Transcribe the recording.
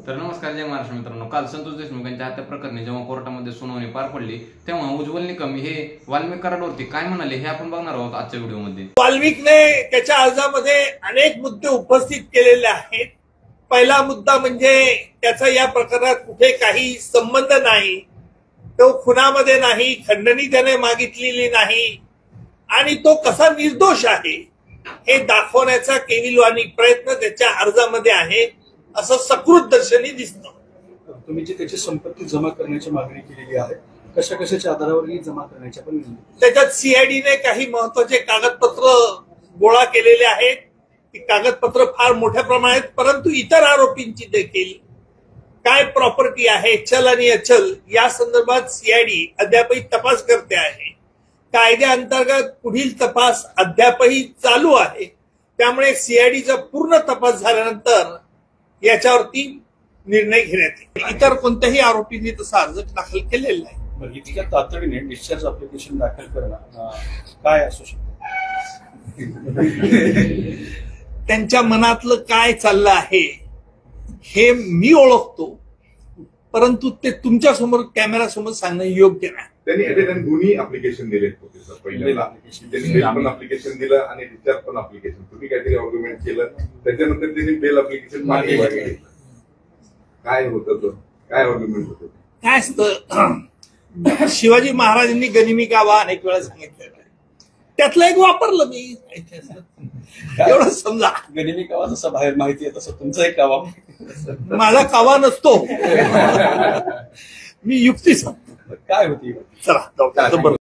तर नमस्कार, जय महाराष्ट्र मित्रांनो. काल संतोष देशमुख यांच्या हत्या प्रकरणी जेव्हा कोर्टामध्ये सुनावणी पार पडली तेव्हा उज्ज्वल निकम हे वाल्मिक कराडावरती काय म्हणाले हे आपण बघणार आहोत आजच्या व्हिडिओमध्ये. वाल्मिकने त्याच्या अर्जामध्ये अनेक मुद्दे उपस्थित केलेले आहेत. पहिला मुद्दा म्हणजे त्याचा या प्रकरणात कुठे काही संबंध नाही, तो खुनामध्ये नाही, खंडणी त्याने मागितलेली नाही आणि तो कसा निर्दोष आहे हे दाखवण्याचा केविलवाणी प्रयत्न त्याच्या अर्जामध्ये आहे असं सकृत दर्शनी दिसतं. तुम्ही जी त्याची संपत्ती जमा करण्याची मागणी केलेली आहे, कशा कशाच्या आधारावर ही जमा करण्याची पण त्याच्यात सीआयडीने काही महत्वाचे कागदपत्र गोळा केलेले आहेत. ती कागदपत्र फार मोठ्या प्रमाणात, परंतु इतर आरोपींची देखील काय प्रॉपर्टी आहे, चल आणि अचल या संदर्भात सीआयडी अद्यापही तपास करते आहे. कायद्याअंतर्गत पुढील तपास अद्यापही चालू आहे. त्यामुळे सीआयडीचा पूर्ण तपास झाल्यानंतर याच्यावरती निर्णय घेण्यात येईल. इतर कोणत्याही आरोपींनी तसा अर्ज दाखल केलेला नाही. इतक्या तातडीने डिस्चार्ज अप्लिकेशन दाखल करणं काय असू शकतं? त्यांच्या मनातलं काय चाललं आहे हे मी ओळखतो, परंतु ते तुमच्या समोर कॅमेरा समोर सांगणं योग्य नाही. त्यांनी दोन्ही अप्लिकेशन दिले होते सर. पहिल्यांदा त्यांनी बेल पण अप्लिकेशन दिलं आणि डिस्चार्ज पण अप्लिकेशन. तुम्ही काहीतरी आर्ग्युमेंट केलं, त्याच्यानंतर त्यांनी बेल अप्लिकेशन मागे घेतलं. काय होतं, काय आर्ग्युमेंट होतं? काय असतं, शिवाजी महाराजांनी गनिमी कावा अनेक वेळा सांगितलेलं आहे, त्यातलं एक वापरलं मी. एवढं समजा, गनिमी कावा जसा बाहेर माहिती आहे तसं तुमचा एक कावा. माझा कावा नसतो, मी युक्ती सांगतो. काय होती? चला